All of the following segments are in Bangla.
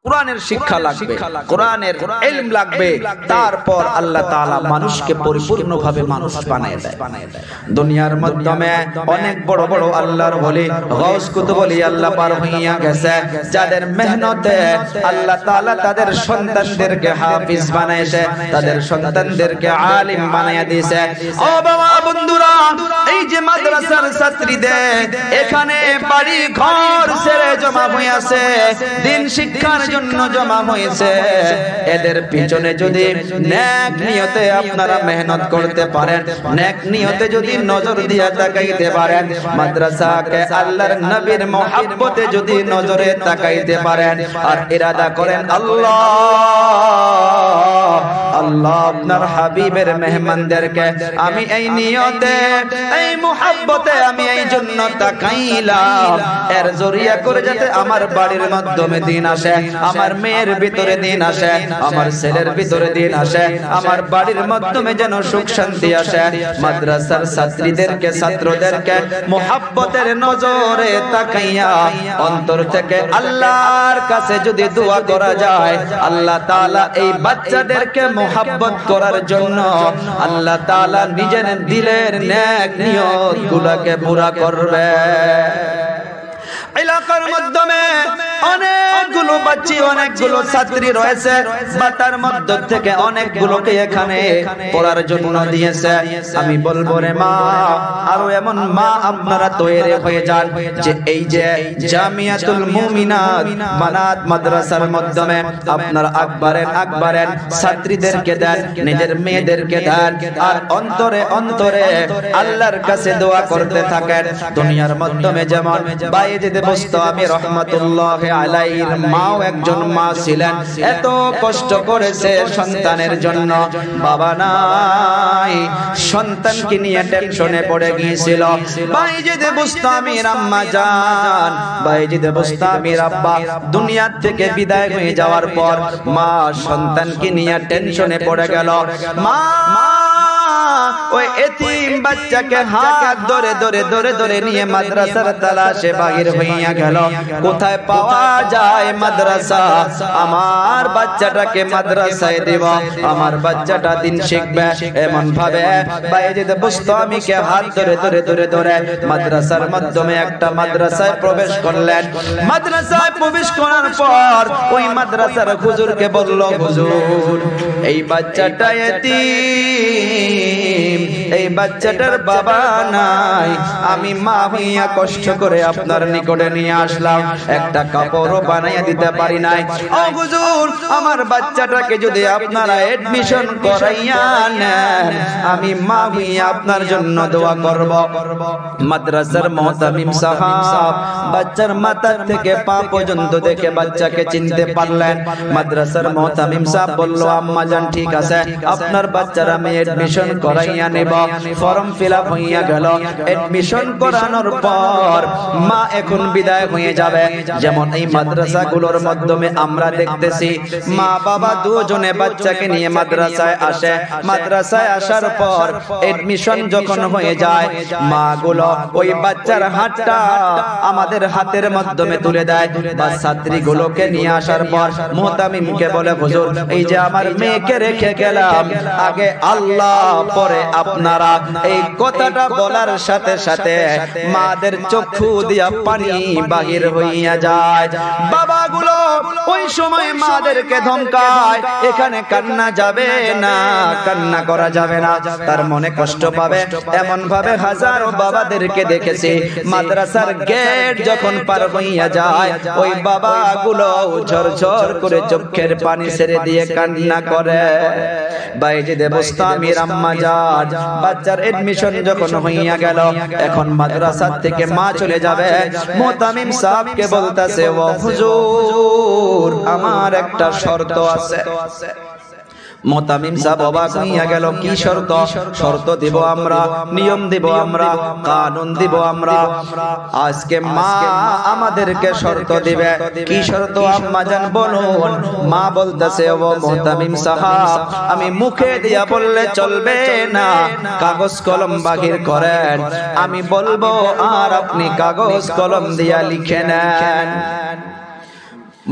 কোরআনের শিক্ষা লাগবে, কোরআনের ইলম লাগবে, তারপর আল্লাহ তাআলা মানুষকে পরিপূর্ণভাবে মানুষ বানায় দেয়। দুনিয়ার মাধ্যমে অনেক বড় বড় আল্লাহর ওলি গাউস কুতুব ওলি আল্লাহ পার হইয়া গেছে, যাদের মেহনতে আল্লাহ তাআলা তাদের সন্তানদেরকে হাফিজ বানাইছে, তাদের সন্তানদেরকে আলিম বানায়া দিয়েছে। ও বাবা বন্ধুরা, এই যে মাদ্রাসার ছাত্রীদের এখানে বাড়ি ঘর ছেড়ে জমা হইয়াছে, দিন শিক্ষার জন্য জমা হয়েছে, এদের পিছনে যদি নেক নিয়তে আপনারা মেহনত করতে পারেন, নেক নিয়তে যদি নজর দিয়ে তাকাইতে পারেন, মাদ্রাসাকে আল্লাহর নবীর মহব্বতে যদি নজরে তাকাইতে পারেন আর ইরাদা করেন আল্লাহ আল্লাহ আপনার হাবিবের মেহমানদেরকে আমি এই নিয়তে এই মহব্বতে আমি এই জন্য তাকাইলাম, এর জরিয়া করে যাতে আমার বাড়ির মাধ্যমে দিন আসে, আমার মেয়ের ভিতরে দিন আসে, আমার ছেলের ভিতরে দিন আসে, আমার বাড়ির মাধ্যমে যেন সুখ শান্তি আসে। মাদ্রাসার ছাত্রীদেরকে ছাত্রদেরকে মহব্বতের নজরে তাকাইয়া অন্তর থেকে আল্লাহর কাছে যদি দোয়া করা যায়, আল্লাহ তাআলা এই বাচ্চাদেরকে মহব্বত করার জন্য আল্লাহ তাআলা নিজের দিলের নেক নিয়তগুলোকে পুরা করবে। এলাকার মাধ্যমে অনেকগুলো বাচ্চা অনেকগুলো ছাত্রী রয়েছে, বা তার মধ্য থেকে অনেকগুলোকে এখানে পড়ার জন্য দিয়েছে। আমি বলবো রে মা, আরো এমন মা আপনারা তৈরি হয়ে যান যে এই যে জামিয়াতুল মুমিনাত বানাত মাদ্রাসার মাধ্যমে আপনারা আকবরেন ছাত্রীদেরকে দেন, নিজের মেয়েদেরকে দেন, আর অন্তরে অন্তরে আল্লাহর কাছে দোয়া করতে থাকেন। দুনিয়ার মাধ্যমে যেমন বাইজিদ বুস্তামি রাহমাতুল্লাহ আলাইহির মাও একজন মা ছিলেন, এত কষ্ট করেছে সন্তানের জন্য, বাবা নাই, সন্তানকে নিয়ে টেনশনে পড়ে গিয়েছিল। বাইজিদ বুস্তামির আম্মা জান, বাইজিদ বুস্তামির আব্বা দুনিয়া থেকে বিদায় হয়ে যাওয়ার পর মা সন্তানকে নিয়ে টেনশনে পড়ে গেল। মা ওই এতিম বাচ্চাকে হাত ধরে ধরে ধরে ধরে নিয়ে মাদ্রাসার তালাশে বাহির হইয়া গেল। কোথায় পাওয়া যায় মাদ্রাসা, আমার বাচ্চাটাকে মাদ্রাসায় দেব, আমার বাচ্চাটা দিন শিখবে, এমন ভাবে বাইজিদ বুস্তামিকে হাত ধরে ধরে ধরে ধরে মাদ্রাসার মাধ্যমে একটা মাদ্রাসায় প্রবেশ করলেন। মাদ্রাসায় প্রবেশ করার পর ওই মাদ্রাসার হুজুরকে বলল, হুজুর এই বাচ্চাটা এতিম, এই বাচ্চাটার বাবা নাই, আমি মা হইয়া কষ্ট করে আপনার নিকটে নিয়ে আসলাম, একটা কাপড়ও বানাইয়া দিতে পারি নাই। ও হুজুর, আমার বাচ্চাটাকে যদি আপনারা এডমিশন করাইয়া নেন, আমি মা হইয়া আপনার জন্য দোয়া করব। মাদ্রাসার মুহতামিম সাহেব বাচ্চার মাথা থেকে পা পর্যন্ত দেখে বাচ্চাকে চিনতে পারলেন। মাদ্রাসার মুহতামিম সাহেব বলল, আম্মা জান ঠিক আছে, আপনার বাচ্চার আমি এডমিশন করাইয়া নেব। ফর্ম ফিল আপ হইয়া গেল। এডমিশন করানোর পর মা এখন বিদায় হয়ে যাবে। যেমন এই মাদ্রাসাগুলোর মাধ্যমে আমরা দেখতেছি মা বাবা দুজনে বাচ্চাকে নিয়ে মাদ্রাসায় আসে। মাদ্রাসায় আসার পর এডমিশন যখন হয়ে যায়, মা গুলো ওই বাচ্চার হাতটা আমাদের হাতের মাধ্যমে তুলে দেয়। বা ছাত্রীগুলোকে নিয়ে আসার পর মুহতামিমকে বলে, হুজুর এই যে আমার মেয়েকে রেখে গেলাম, আগে আল্লাহ পরে আপনারা, এই কথাটা বলার সাথে সাথে মাদের চক্ষু দিয়া পানি বাহির হইয়া যায়। বাবাগুলো ওই সময় মাদেরকে ধমকায়, এখানে কান্না যাবে না, কান্না করা যাবে না, তার মনে কষ্ট পাবে। এমন ভাবে হাজারো বাবাদেরকে দেখেছি, মাদ্রাসার গেট যখন পার হইয়া যায়, ওই বাবাগুলো ঝরঝর করে চোখের পানি ছেড়ে দিয়ে কান্না করে। বাইজিদ বুস্তামির আম্মা জান বাচ্চার এডমিশন যখন হইয়া গেল, এখন মাদ্রাসা থেকে মা চলে যাবে। মুহতামিম সাহেবকে বলতাছে, ও হুজুর আমার একটা শর্ত আছে। মুহতামিম সাহেব অবাক হইয়া গেল, কি শর্ত? শর্ত দিব আমরা, নিয়ম দিব আমরা, কানুন দিব আমরা। আজকে মা আমাদেরকে শর্ত দিবে। কি শর্ত আম্মা জান বলুন? মা বলতেছে, ও মুহতামিম সাহেব আমি মুখে দিয়া বললে চলবে না, কাগজ কলম বাহির করেন, আমি বলবো আর আপনি কাগজ কলম দিয়া লিখে নেন।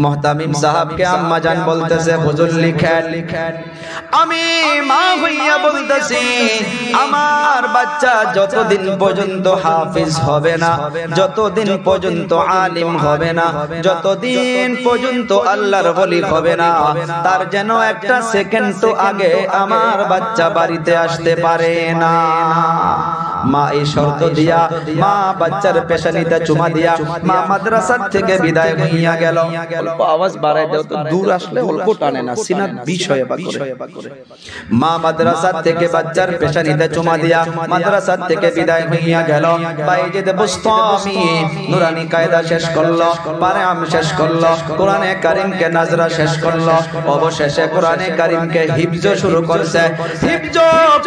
মুহতামিম সাহেবকে আম্মা জান বলতেছে হুজুর লিখেন। আমি মা হইয়া বলতেছি আমার বাচ্চা যতদিন পর্যন্ত হাফিজ হবে না, যতদিন পর্যন্ত আলিম হবে না, যতদিন পর্যন্ত আল্লাহর ওলি হবে না, তার যেন একটা সেকেন্ড তো আগে আমার বাচ্চা বাড়িতে আসতে পারে না। মা এই শর্ত দিয়া মা বাচ্চার পেশানিতে চুমা দিয়া মা মাদ্রাসা থেকে বিদায় হইয়া গেল। অল্প আওয়াজ বাড়ায় দাও তো, দূর আসলে অল্প টানে না, সিনার বিষয়ে বা করে। মা মাদ্রাসা থেকে বাচ্চার পেশানিতে চুমা দিয়া মাদ্রাসা থেকে বিদায় হইয়া গেল। বাইজিদ বুস্তামি নুরানি কায়দা শেষ করলো, পারাম শেষ করলো, কোরআনে কারীমকে নাজরা শেষ করলো, অবশেষে কোরআনে কারীমকে হিফজ শুরু করছে। হিফজ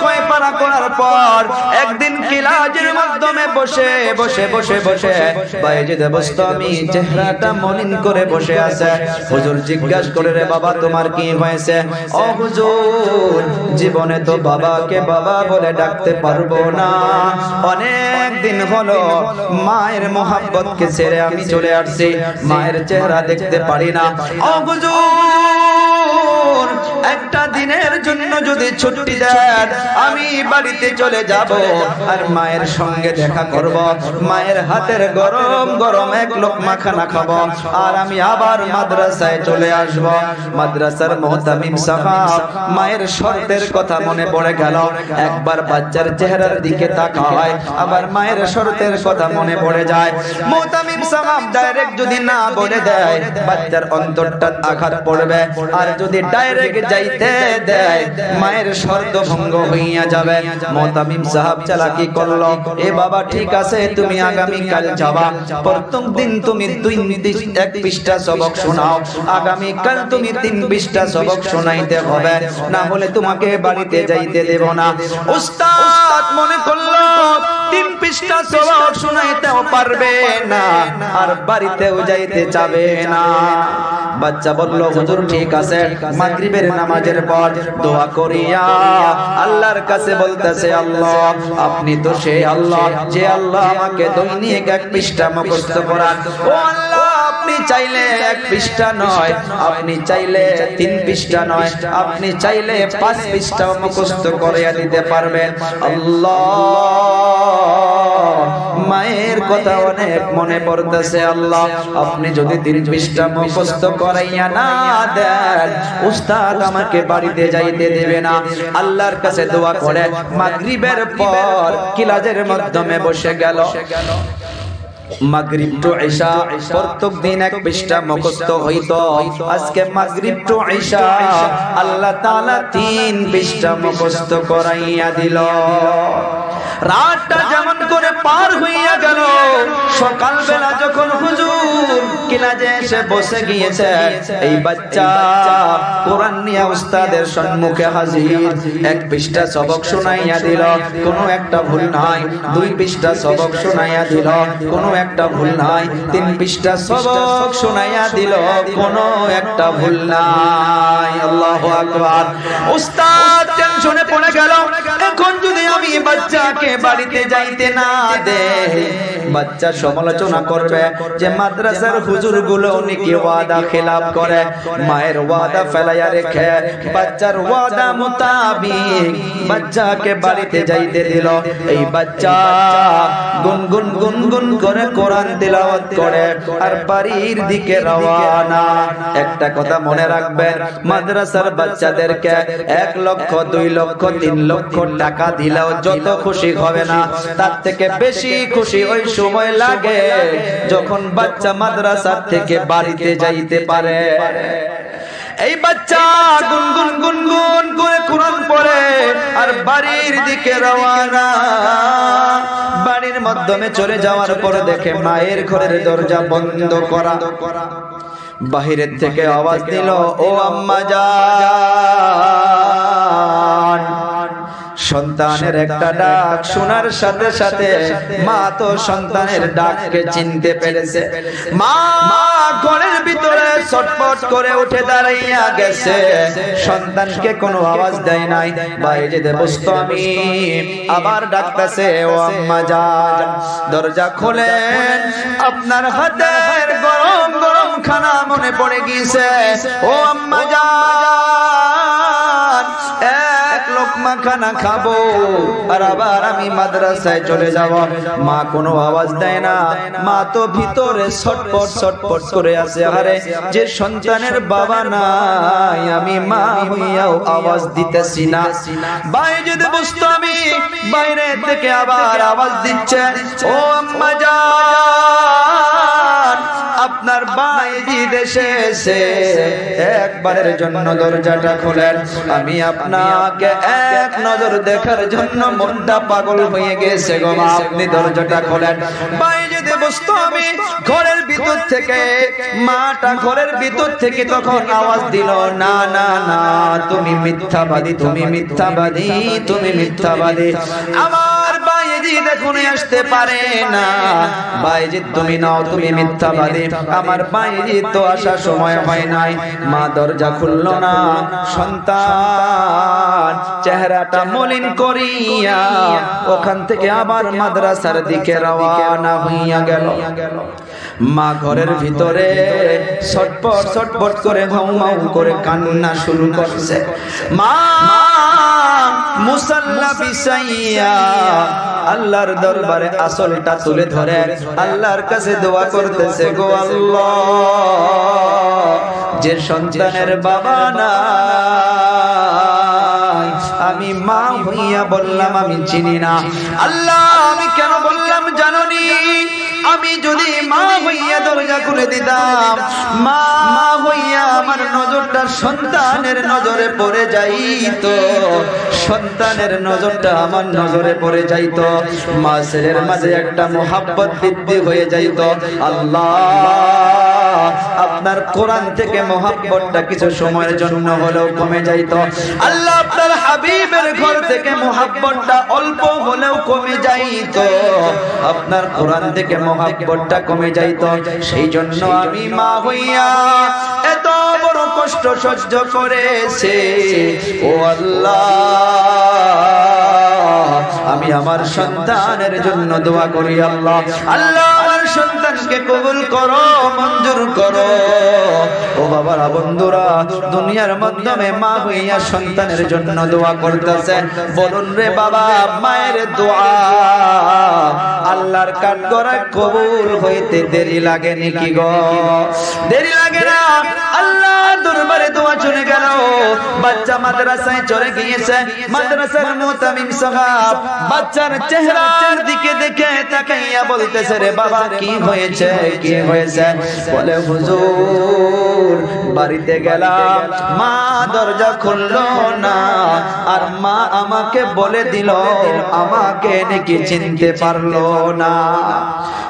কয় পারা করার পর একদিন কিলাজের মাধ্যমে বসে বসে বসে বসে বাইজিদ বুস্তামি চেহারাটা মলিন করে বসে আছে। হুজুর জিজ্ঞাসা করে, রে বাবা তোমার কি হয়েছে? ও হুজুর, জীবনে তো বাবাকে বাবা বলে ডাকতে পারবো না, অনেক দিন হলো মায়ের মোহাব্বতকে ছেড়ে আমি চলে আসছি, মায়ের চেহারা দেখতে পারি না। ও হুজুর, একটা দিনের জন্য যদি ছুটি দেন আমি বাড়িতে চলে যাব আর মায়ের সঙ্গে দেখা করব, মায়ের হাতের গরম গরম এক লোকমা খানা খাবো, আর আমি আবার মাদ্রাসায় চলে আসব। মাদ্রাসার মুহতামিম সাহেব মায়ের শর্তের কথা মনে পড়ে গেল, একবার বাচ্চার চেহারার দিকে তাকায়, আবার মায়ের শর্তের কথা মনে পড়ে যায়। মুহতামিম সাহেব ডাইরেক্ট যদি না বলে দেয় বাচ্চার অন্তরটা আঘাত পড়বে, আর যদি ডাইরেক্ট যাইতে দেয় মায়ের শর্ত ভঙ্গ হইয়া যাবে। মুহতামিম সাহেব চালাকি করলো, এ বাবা ঠিক আছে তুমি আগামী কাল যাবা, প্রথম দিন তুমি 1 পৃষ্ঠা সবক শোনাও, আগামী কাল তুমি 3 পৃষ্ঠা সবক শোনাইতে হবে, না হলে তোমাকে বাড়িতে যাইতে দেব না। উস্তাদ মনে করলো 3 পৃষ্ঠা সবক শোনাইতেও পারবে না আর বাড়িতেও যাইতে যাবে না। বাচ্চা বলল হুজুর ঠিক আছে, মাগরিবের নামাজের পর দোয়া করিয়া আল্লাহর কাছে বলতেছে, আল্লাহ আপনি তো সেই আল্লাহ যে আল্লাহ আমাকে দৈনিক 1 পৃষ্ঠা মুখস্থ করান। ও আল্লাহ, আপনি চাইলে 1 পৃষ্ঠা নয়, আপনি চাইলে 3 পৃষ্ঠা নয়, আপনি চাইলে 5 পৃষ্ঠা মুখস্থ করিয়া দিতে পারবেন। আল্লাহ, মায়ের কথা অনেক মনে পড়তেছে, আল্লাহ আপনি যদি 3 পৃষ্ঠা মুখস্থ করাইয়া না দেন উস্তাদ আমাকে বাড়িতে যাইতে দেবে না। আল্লাহর কাছে দোয়া করে মাগরিবের পর কিলাজের মাধ্যমে বসে গেল। মাগরিব টু ইশা প্রত্যেক দিন 1 পৃষ্ঠা মুখস্থ হইতো, আজকে মাগরিব টু ইশা আল্লাহ তাআলা 3 পৃষ্ঠা মুখস্থ করাইয়া দিল। রাতটা যেমন করে পার হইয়া গেল, সকাল বেলা যখন হুজুর কিলাজে এসে বসে গিয়েছে, এই বাচ্চা কোরআন নিয়ে উস্তাদের সম্মুখে হাজির। 1 পৃষ্ঠা সবক শোনাইয়া দিল, কোনো একটা ভুল নাই। 2 পৃষ্ঠা সবক শোনাইয়া দিল, কোনো একটা ভুল নাই। 3 পৃষ্ঠা সবক শোনাইয়া দিল, কোনো একটা ভুল নাই। আল্লাহু আকবার। উস্তাদ টেনশনে পড়ে গেল, এখন যদি আমি বাচ্চাকে বাড়িতে যাইতে না দে, বাচ্চা সমালোচনা করবে যে মাদ্রাসার হুজুরগুলো নাকি ওয়াদা খেলাফ করে। মায়ের ওয়াদা ফেলাইয়া রেখে বাচ্চার ওয়াদা মোতাবিক বাচ্চাকে বাড়িতে যাইতে দিল। এই বাচ্চা গুনগুন গুনগুন করে কোরআন তিলাওয়াত করে আর বাড়ির দিকে রওনা। একটা কথা মনে রাখবেন, মাদ্রাসার বাচ্চাদেরকে 1 লক্ষ 2 লক্ষ 3 লক্ষ টাকা দিলেও যত খুশি হবে না, তার থেকে বেশি খুশি ওই সময় লাগে যখন বাচ্চা মাদ্রাসা থেকে বাড়িতে যাইতে পারে। এই বাচ্চা গুনগুন গুনগুন করে কোরআন পড়ে আর বাড়ির দিকে রওনা। বাড়ির মাধ্যমে চলে যাওয়ার পরে দেখে মায়ের ঘরের দরজা বন্ধ করা। বাহিরের থেকে আওয়াজ দিল, ও আম্মা জান। সন্তানের একটা ডাক শোনার সাথে সাথে মা তো সন্তানের ডাককে চিনতে পেরেছে। মা ঘরের ভিতরে ছটফট করে উঠে দাঁড়াইয়া গেছে, সন্তানকে কোনো আওয়াজ দেয় নাই। বাইরে বুস্তামি আবার ডাকতেছে, ও আম্মা জান দরজা খোলেন, আপনার হাতের গরম গরম খানা মনে পড়ে গিয়েছে। ও আম্মা জান, এক লোকমা খানা খাবো আর আবার আমি মাদ্রাসায় চলে যাব। মা কোনো আওয়াজ দেয় না, মা তো ভিতরে ছটপট ছটপট করে আছে। আরে যে সন্তানের বাবা নাই, আমি মা হইয়াও আওয়াজ দিতেছি না। বাইজিদ বুস্তামি বাইরে থেকে আবার আওয়াজ দিচ্ছে, ও আম্মা জান, আপনার বাইজিদ এসেছে, একবারের জন্য দরজাটা খোলেন। আমি আপনাকে এক নজর দেখার জন্য মনটা পাগল হয়ে গেছে গো মা, আপনি দরজাটা খোলেন। বাইজিদ বুস্তামি ঘরের ভিতর থেকে, মাটা ঘরের ভিতর থেকে তখন আওয়াজ দিল, না না না, তুমি মিথ্যাবাদী, তুমি মিথ্যাবাদী, তুমি মিথ্যাবাদী। আমার বাইজিদ এখনই আসতে পারে না। বাইজিদ তুমি নাও, তুমি মিথ্যাবাদী। আমার বাইজিদ তো আসার সময় হয় নাই। মা দরজা খুলল না। সন্তান চেহারাটা মলিন করিয়া ওখান থেকে আবার মাদ্রাসার দিকে রওনা হইয়া গেল। মা ঘরের ভিতরে ছটপট ছটপট করে ঘাউমাউ করে কান্না শুরু করছে। মা মুসাল্লা বিছাইয়া আল্লাহর দরবারে আসলটা তুলে ধরে আল্লাহর কাছে দোয়া করতেছে, গো আল্লাহ, যে সন্তানের বাবা নাই, আমি মা হইয়া বললাম আমি চিনি না। আল্লাহ, আমি কেন বললাম জানোনি? আমি যদি মা হইয়া দরজা খুলে দিতাম, মা হইয়া আমার নজরটা সন্তানের নজরে পড়ে যাইতো, সন্তানের নজরটা আমার নজরে পড়ে যাইতো, মা ছেলের মাঝে একটা মোহাব্বত বৃদ্ধি হয়ে যাইতো। আল্লাহ, আপনার কোরআন থেকে মোহাব্বতটা কিছু সময়ের জন্য হলেও কমে যাইতো। আল্লাহ, আপনার হাবিবের ঘর থেকে মোহাব্বতটা অল্প হলেও কমে যাইতো, আপনার কোরআন থেকে মোহাব্বতটা কমে যাইতো। সেই জন্য আমি মা হইয়া এত বড় কষ্ট সহ্য করেছে। ও আল্লাহ, আমি আমার সন্তানের জন্য দোয়া করি। আল্লাহ, আল্লাহ আমার সন্তানকে কবুল করো, মঞ্জুর করো। ও বাবারা, বন্ধুরা, দুনিয়ার মাধ্যমে মা হইয়া সন্তানের জন্য দোয়া করতেছে। বলুন রে বাবা, মায়ের দোয়া আল্লাহর কাঠগড়ায় কবুল হইতে দেরি লাগে নাকি গো? দেরি লাগে না। আল্লাহ দরবারে দোয়া চলে গেল। বাচ্চা মাদ্রাসায় চলে গিয়েছে। মাদ্রাসার মুতামিম সাহেব বাচ্চার চেহারার দিকে দেখে তাকাইয়া বলতেছে, রে বাবা, কি হয়েছে, কি হয়েছে? বলে, হুজুর, বাড়িতে গেলাম, মা দরজা খুললো না, আর মা আমাকে বলে দিল আমাকে নাকি চিনতে পারলো না।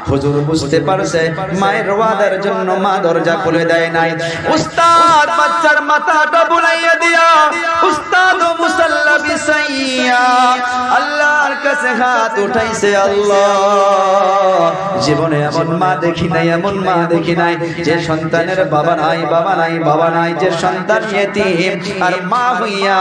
হুজুর বুঝতে পারছে মায়ের ওয়াদার জন্য মা দরজা খুলে দেয় নাই। উস্তাদ বাচ্চার মাথাটা বুলাইয়া দিয়া উস্তাদ মুসাল্লা বিছাইয়া আল্লাহর কাছে হাত উঠাইছে। আল্লাহ, জীবনে এমন মা দেখি নাই, এমন মা দেখি নাই, যে সন্তানের বাবা নাই, বাবা নাই, বাবা নাই, যে সন্তান ইতিম আর মা হইয়া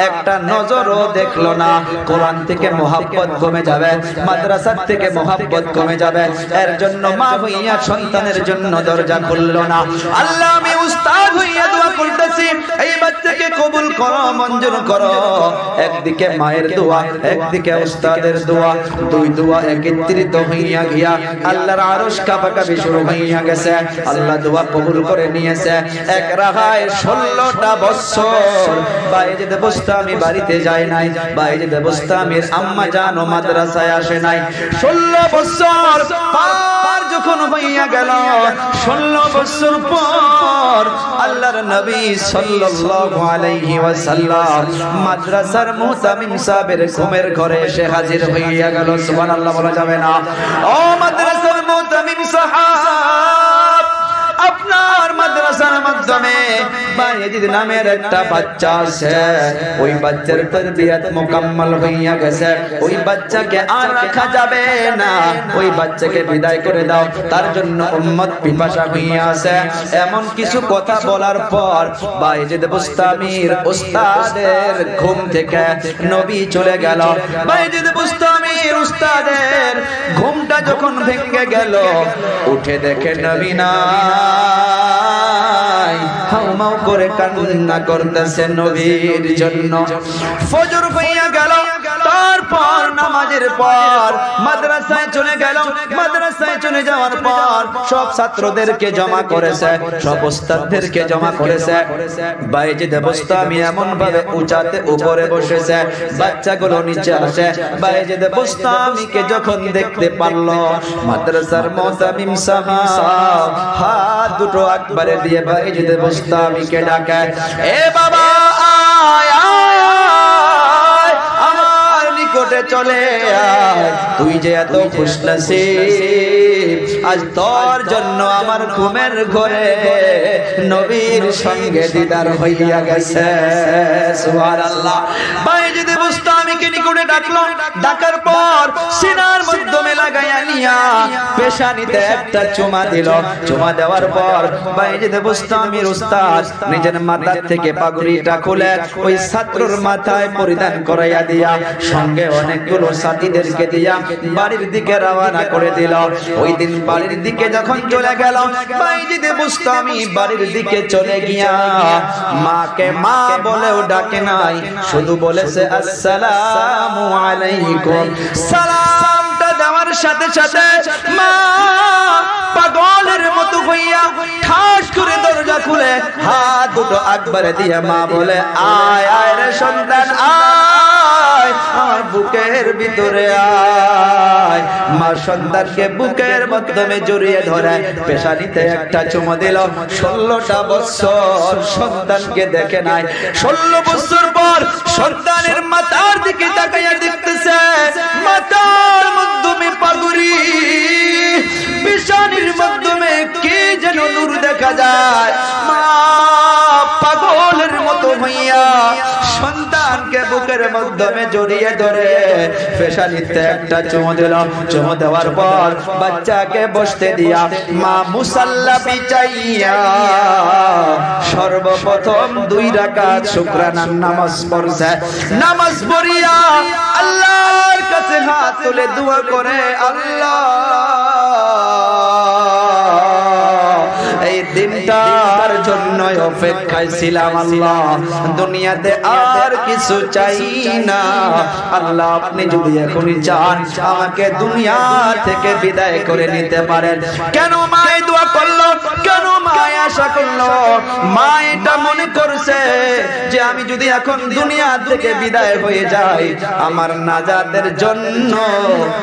একটা নজরও দেখলো না। কোরআন থেকে মোহাব্বত কমে যাবে, মাদ্রাসার থেকে মোহাব্বত কমে যাবে। এর জন্য মা হইয়া সন্তানের জন্য দরজা খুললো না। আল্লাহ, আমি উস্তাদ হইয়া দোয়া করতেছি, এই বাচ্চাকে কবুল করো, মঞ্জুর করো। একদিকে মায়ের দোয়া, একদিকে উস্তাদের দোয়া, দুই দোয়া একত্রিত হইয়া গিয়া আল্লাহর আরশ কাঁপাকাঁপি শুরু হইয়া গেছে। আল্লাহ দোয়া কবুল করে নিয়েছে। এক রাহায় 16টা বছর বাইজিদ বুস্তামি বাড়িতে যায় নাই, বাইজিদ বুস্তামির আম্মা জান মাদ্রাসায় আসে নাই। 16 বছর পার যখন হইয়া গেল, 16 বছর পর আল্লাহর নবী সাল্লাল্লাহু আলাইহি ওয়াসাল্লাম মাদ্রাসার মুতামিম সাহেবের ঘুমের ঘরে এসে হাজির হইয়া গেল। সুবহানাল্লাহ বলা যাবে না? ও মাদ্রাসার মুতামিম সাহেব, আপনার মাদ্রাসার মাধ্যমে বাইজিদ নামের একটা বাচ্চা আছে, ওই বাচ্চার তরবিয়ত মুকাম্মাল হইয়া গেছে। ওই বাচ্চাকে আর রাখা যাবে না, ওই বাচ্চাকে বিদায় করে দাও, তার জন্য উম্মত পিপাসা হইয়া আছে। এমন কিছু কথা বলার পর বাইজিদ বুস্তামির উস্তাদের ঘুম থেকে নবী চলে গেল। বাইজিদ বুস্তামির উস্তাদের ঘুমটা যখন ভেঙে গেল, উঠে দেখে নবী না। হাউমাউ করে কান্না করতেছে নবীর জন্য। ফজর হইয়া গেল, তারপর নামাজের পর মাদ্রাসায় চলে গেল। মাদ্রাসায় চলে যাওয়ার পর সব ছাত্রদেরকে জমা করেছে, সব ওস্তাদদেরকে জমা করেছে। বাইজিদ বুস্তামি এমন ভাবে উঁচাতে উপরে বসেছে, বাচ্চাগুলো নিচে আসে। বাইজিদ বুস্তামিকে যখন দেখতে পারল, মাদ্রাসার মুতামিম সাহেব হাত দুটো একবারে দিয়ে বাইজিদ বুস্তামিকে ডাকে, এ বাবা আয় আয়, আমার নিকটে চলে আয়। তুই যে এত খুশনসিব, আজ তোর জন্য আমার ঘুমের ঘরে নবীর সঙ্গে দিদার হইয়া গেছে। সুবহানাল্লাহ। বাইজিদ বুস্তামিকে নিকটে ডাকলো, ডাকার পর সিনার মাধ্যমে লাগাইয়া নিয়া পেশানিতে একটা চুমা দিল। চুমা দেওয়ার পর বাইজিদ বুস্তামির উস্তাদ নিজের মাথা থেকে পাগড়িটা খুলে ওই ছাত্রর মাথায় পরিধান করাইয়া দিয়া সঙ্গে অনেকগুলো সাথীদেরকে দিয়া বাড়ির দিকে রওনা করে দিল। ওই দিন বাড়ির দিকে যখন চলে গেল, বাইজিদ বুস্তামি বাড়ির দিকে চলে গিয়া মাকে মা বলেও ডাকে নাই, শুধু বলেছে আসসালামু আলাইকুম। সালামটা দেওয়ার সাথে সাথে মা পাগলের মতো হইয়া ঠাস করে দরজা খুলে হাত দুটো একবারে দিয়ে মা বলে, আয় আয় রে সন্তান আয়, আমার বুকের ভিতরে আয়। মা সন্তানকে বুকের মাধ্যমে জড়িয়ে ধরে পেশানিতে একটা চুমো দিল। 16টা বছর সন্তানকে দেখে নাই। 16 বছর পর সন্তানের মাথার দিকে তাকাইয়া দেখতেছে, মাথার মাধ্যমে পাগড়ি, পেশানির মাধ্যমে কি যেন নূর দেখা যায়। মা পাগলের মতো হইয়া সন্তানকে বুকের মাধ্যমে জড়িয়ে ধরে পেশানিতে একটা চুমো দিল। চুমো দেওয়ার পর বাচ্চাকে বসতে দিয়া মা মুসাল্লা বিছাইয়া সর্বপ্রথম 2 রাকাত শুকরানার নামাজ পড়ছে। নামাজ পড়িয়া আল্লাহর কাছে হাত তুলে দোয়া করে, আল্লাহ এই দিনটার জন্য অপেক্ষায় ছিলাম। আল্লাহ দুনিয়াতে আর কিছু চাই না। আল্লাহ আপনি যদি এখনই চান আমাকে দুনিয়া থেকে বিদায় করে নিতে পারেন। কেন মা এই দোয়া করলো? কেন মা আশা করলো? মা এটা মনে করছে যে আমি যদি এখন দুনিয়া থেকে বিদায় হয়ে যাই, আমার নাজাতের জন্য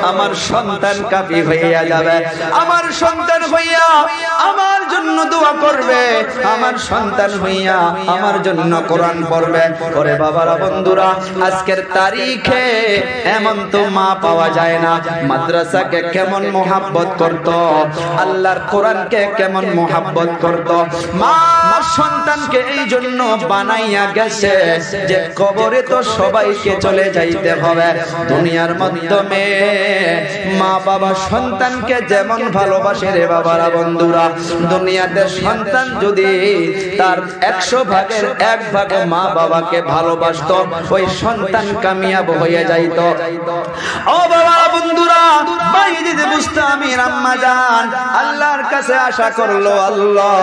আমার সন্তান কাফি হইয়া যাবে। আমার সন্তান হইয়া আমার জন্য দোয়া করবে, আমার সন্তান হইয়া আমার জন্য কোরআন পড়বে। ওরে বাবারা, বন্ধুরা, আজকের তারিখে এমন তো মা পাওয়া যায় না। মাদ্রাসাকে কেমন মোহাব্বত করত, আল্লাহর কোরআনকে কেমন মোহাব্বত করত। মা সন্তানকে এই জন্য বানাইয়া গেছে যে কবরে তো সবাইকে চলে যাইতে হবে। দুনিয়ার মাধ্যমে মা বাবা সন্তানকে যেমন ভালোবাসে রে বাবারা, বন্ধুরা, দুনিয়াতে সন্তান যদি তার 100 ভাগের 1 ভাগ মা বাবাকে ভালোবাসতো, ওই সন্তান কামিয়াব হয়ে যাইত। ও বাবা, বন্ধুরা, বাইজিদ বুস্তামির আম্মা জান আল্লাহর কাছে আশা করলো, আল্লাহ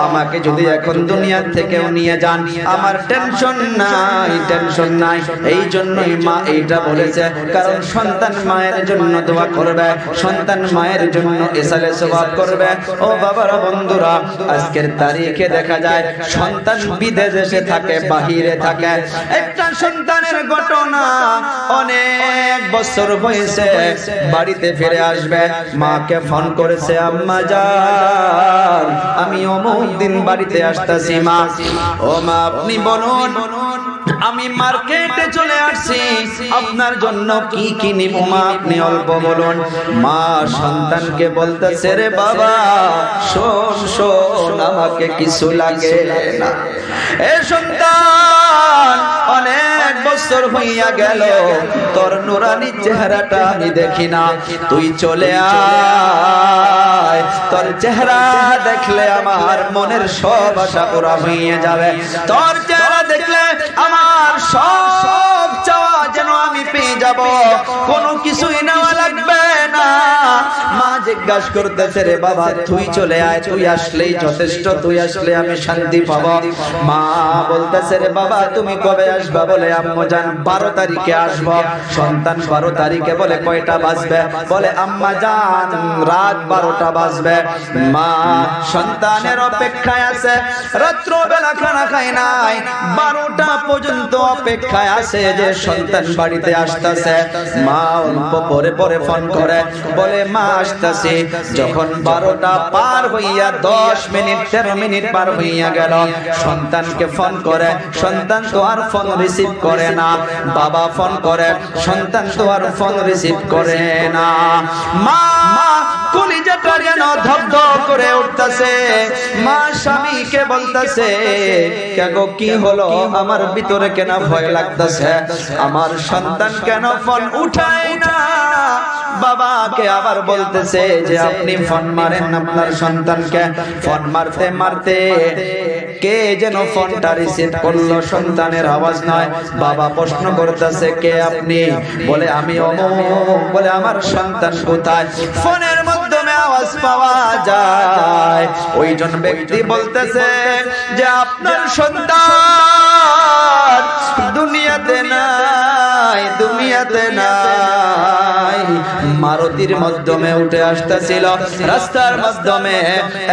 আমাকে যদি এখন দুনিয়া থেকেও নিয়ে যান আমার টেনশন নাই, টেনশন নাই। এই জন্যই মা এইটা বলেছে, কারণ সন্তান মায়ের জন্য দোয়া করবে, সন্তান মায়ের জন্য ইসালে সওয়াব করবে। ও বাবারা, বন্ধুরা, আজকের তারিখে দেখা যায় সন্তান বিদেশে থাকে, বাহিরে থাকে। একটা সন্তানের ঘটনা অনেক বছর হয়েছে, বাড়িতে ফিরে আসবে, মাকে ফোন করেছে, আম্মা জান আমি অমুক দিন বাড়িতে আসতেছি মা। ও মা, আপনি বলুন, আমি মার্কেটে চলে আসছি, আপনার জন্য কি কি নিব মা, আপনি অল্প বলুন। মা সন্তানকে বলতেছে, রে বাবা শোন শোন, আমাকে কিছু লাগে না। এ সন্তান, অনেক বছর হইয়া গেল তোর নুরানি চেহারাটা আমি দেখি না, তুই চলে আয়, তোর চেহারা দেখলে আমার মনের সব আশা পুরা হয়ে যাবে। তোর চেহারা দেখলে আমার সব চাওয়া যেন আমি পেয়ে যাব, কোনো কিছুই নেওয়া লাগবে না। মা জিজ্ঞাসা করতেছে রে বাবা তুই চলে আয়, তুই আসলেই যথেষ্ট, তুই আসলে আমি শান্তি পাবো। মা বলতেছে রে বাবা তুমি কবে আসবা? বলে আম্মু জান 12 তারিখে আসবো। সন্তান 12 তারিখে বলে কয়টা বাজবে? বলে আম্মা জান রাত 12টা বাজবে। মা সন্তানের অপেক্ষায় আছে, রাত্র বেলা খানা খায় নাই, 12টা পর্যন্ত অপেক্ষায় আছে যে সন্তান বাড়িতে আসতেছে। মা অল্প পরে পরে ফোন করে বলে মা আসতেছি। যখন 12টা পার হইয়া 10 মিনিট 13 মিনিট পার হইয়া গেল, সন্তানকে ফোন করে, সন্তান তো আর ফোন রিসিভ করে না। বাবা ফোন করে, সন্তান তো আর ফোন রিসিভ করে না। মা কলিজাটা যেন ধপধপ করে উঠতেছে। মা স্বামীকে বলতেছে কেগো কি হলো? আমার ভিতরে কেন ভয় লাগতেছে? আমার সন্তান কেন ফোন উঠায় না? বাবাকে আবার বলতেছে যে আপনি ফোন মারেন আপনার সন্তানকে। ফোন মারতে মারতে কে যেন ফোনটা রিসিভ করলো, সন্তানের আওয়াজ নয়। বাবা প্রশ্ন করতেছে কে আপনি? বলে আমি অমুক। বলে আমার সন্তান কোথায়? ফোনের মাধ্যমে আওয়াজ পাওয়া যায়। ওইজন ব্যক্তি বলতেছে যে আপনার সন্তান দুনিয়াতে নাই, দুনিয়াতে নাই। মারুতির মাধ্যমে উঠে আসতেছিল, রাস্তার মাধ্যমে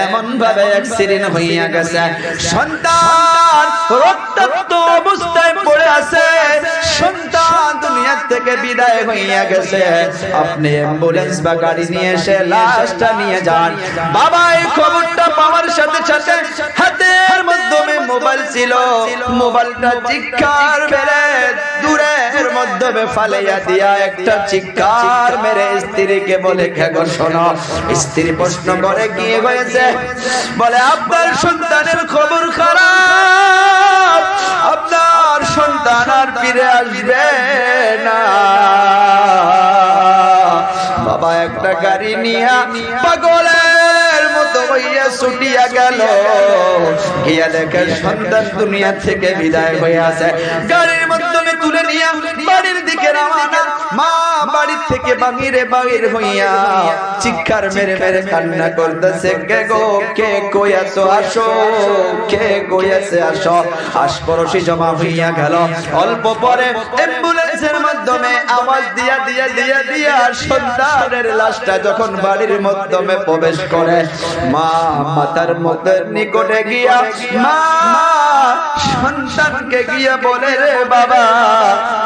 এমন ভাবে অ্যাক্সিডেন্ট হইয়া গেছে, সন্তান রক্তাক্ত অবস্থায় পড়ে আছে, সন্তান দুনিয়া থেকে বিদায় হইয়া গেছে। আপনি অ্যাম্বুলেন্স বা গাড়ি নিয়ে এসে লাশটা নিয়ে যান। বাবা এই খবরটা পাওয়ার সাথে সাথে হাতের মাধ্যমে মোবাইল ছিল, মোবাইলটা চিৎকার মেরে দূরের মাধ্যমে ফালাইয়া দিয়া একটা চিৎকার মেরে স্ত্রীকে বলে খেগো শোনো। স্ত্রী প্রশ্ন করে কি হয়েছে? বলে আপনার সন্তানের খবর খারাপ, আপনার সন্তান আর ফিরে আসবে না। বাবা একটা গাড়ি নিয়া পাগলের মতো হইয়া ছুটিয়া গেল, গিয়া দেখে সন্তান দুনিয়া থেকে বিদায় হয়ে আছে। গাড়ির মাধ্যমে তুলে নিয়া বাড়ির দিকে রওনা। মা বাড়ি থেকে বাহিরে বাহির হইয়া চিৎকার মেরে মেরে কান্না করতেছে কে গো কে কই আছো? আসো, কে কই আছে? আসো। আশপাশে জমা হইয়া গেল। অল্প পরে অ্যাম্বুলেন্সের মাধ্যমে আওয়াজ দিয়া দিয়া দিয়া দিয়া সন্তানের লাশটা যখন বাড়ির মাধ্যমে প্রবেশ করে, মা মাতার মতের নিকটে গিয়া মা সন্তানকে গিয়া বলে রে বাবা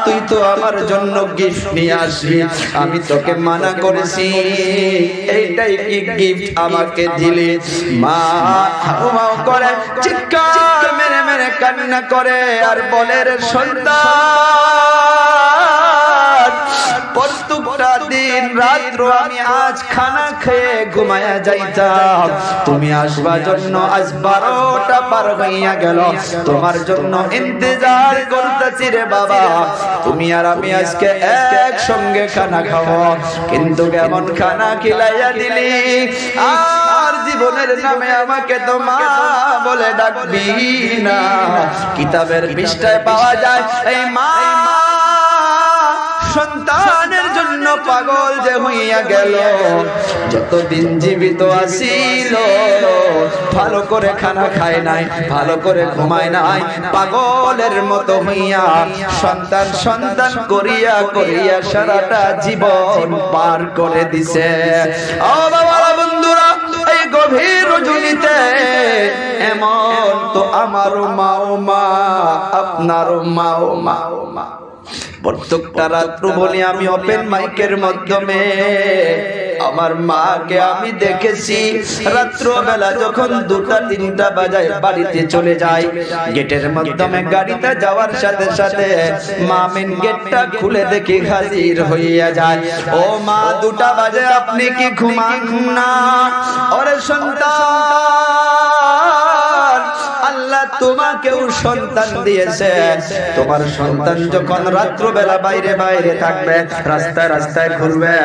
তুই তো আমার জন্য গিফট নিয়ে আসবি, আমি তোকে মানা করেছি, এইটাই কি গিফট আমাকে দিলি? মা হাউমাউ করে চিৎকার মেরে মেরে কান্না করে আর বলে রে সন্তান প্রত্যেকটা দিন রাত্র আমি আজ খানা খেয়ে ঘুমায়া যাইতাম, তুমি আসবার জন্য আজ 12টা পার হইয়া গেল, তোমার জন্য ইন্তজার করতেছি রে বাবা, তুমি আর আমি আজকে একসঙ্গে খানা খাবো, কিন্তু কেমন খানা খিলাইয়া দিলি, আর জীবনের নামে আমাকে তো মা বলে ডাকবি না। কিতাবের পৃষ্ঠায় পাওয়া যায় এই মা সন্তানের জন্য পাগল যে হইয়া গেল, যতদিন জীবিত আসিল ভালো করে খানা খায় নাই, ভালো করে ঘুমায় নাই, পাগলের মতো হইয়া সন্তান সন্তান করিয়া করিয়া সারাটা জীবন পার করে দিছে। ও বাবা বন্ধুরা, এই গভীর রজনীতে এমন তো আমারও মা ও মা, আপনারও মা ও মা ও মা। প্রত্যেকটা রাত্র বলি আমি ওপেন মাইকের মাধ্যমে আমার মাকে আমি দেখেছি রাত্রবেলা যখন 2টা-3টা বাজায় বাড়িতে চলে যায়, গেটের মাধ্যমে গাড়িতে যাওয়ার সাথে সাথে মা মেন গেটটা খুলে দেখে হাজির হইয়া যায়। ও মা 2টা বাজে আপনি কি ঘুমান না? ওরে সন্তান আল্লাহ আল্লাহ তোমাকেও সন্তান দিয়েছে, তোমার সন্তান যখন রাত্রবেলা বাইরে বাইরে থাকবে, রাস্তায় রাস্তায় ঘুরবে,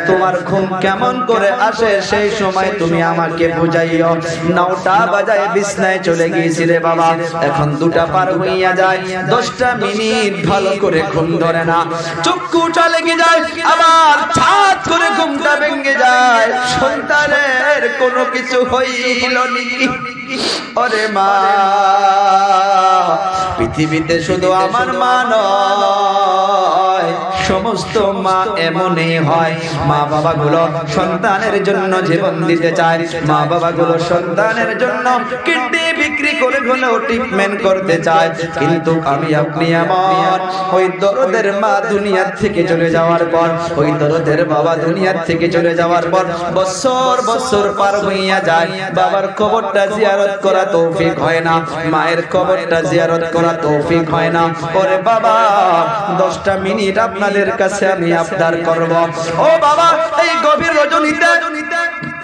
তোমার ঘুম কেমন করে আসে সেই সময় তুমি আমাকে বুঝাইও। 9টা বাজায় বিছনায় চলে গিয়েছিলে বাবা, এখন 2টা পার হইয়া যায়, 10টা মিনিট ভালো করে ঘুম ধরে না, চক্ষুটা লেগে যায়, আবার ছাদ করে ঘুমটা ভেঙে যায়। সন্তানের কোনো কিছু হইল নাকি? ওরে মা, পৃথিবীতে শুধু আমার মা নয়, সমস্ত মা এমনই হয়। মা বাবা গুলো সন্তানের জন্য জীবন দিতে চায়, মা বাবা গুলো সন্তানের জন্য কিডনি বিক্রি করে হলেও ট্রিটমেন্ট করতে চায়। কিন্তু আমি আপনি এমন, ওই দরদের মা দুনিয়া থেকে চলে যাওয়ার পর, ওই দরদের বাবা দুনিয়া থেকে চলে যাওয়ার পর বছর বছর পার হইয়া যায়, বাবার কবরটা জিয়ারত করা তৌফিক হয় না, মায়ের কবরটা জিয়ারত করা তৌফিক হয় না। ওরে বাবা, 10টা মিনিট আপনাদের কাছে আমি আবদার করব। ও বাবা, এই গভীর রজনীতে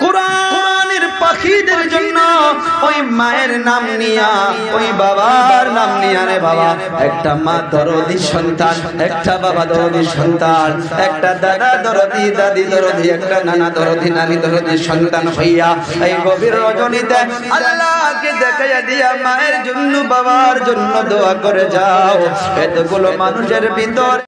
কোরআনের পাখিদের জন্য ওই মায়ের নাম নিয়া, ওই বাবার নাম নিয়া, রে বাবা, একটা মা দরদি সন্তান, একটা বাবা দরদি সন্তান, একটা দাদা দরদি, দাদি দরদি, একটা নানা দরদি, নানি দরদি সন্তান হইয়া এই গভীর রজনীতে আল্লাহকে দেখাইয়া দিয়া মায়ের জন্য বাবার জন্য দোয়া করে যাও। এতগুলো মানুষের ভিতর